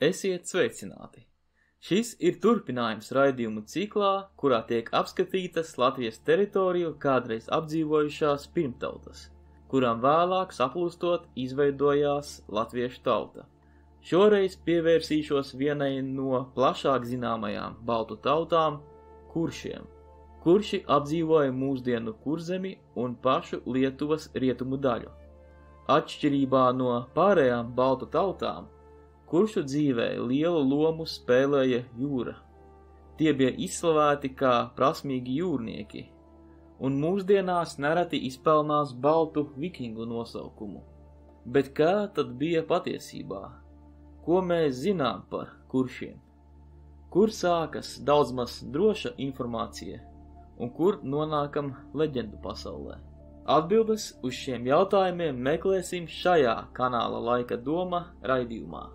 Esiet sveicināti! Šis ir turpinājums raidījumu ciklā, kurā tiek apskatītas Latvijas teritoriju kādreiz apdzīvojušās pirmtautas, kurām vēlāk saplūstot izveidojās latviešu tauta. Šoreiz pievērsīšos vienai no plašāk zināmajām baltu tautām – kuršiem. Kurši apdzīvoja mūsdienu Kurzemi un pašu Lietuvas rietumu daļu. Atšķirībā no pārējām baltu tautām, kuršu dzīvē lielu lomu spēlēja jūra. Tie bija izslavēti kā prasmīgi jūrnieki, un mūsdienās nereti izpelnās baltu vikingu nosaukumu. Bet kā tad bija patiesībā? Ko mēs zinām par kuršiem? Kur sākas daudz maz droša informācija, un kur nonākam leģendu pasaulē? Atbildes uz šiem jautājumiem meklēsim šajā kanāla Laika doma raidījumā.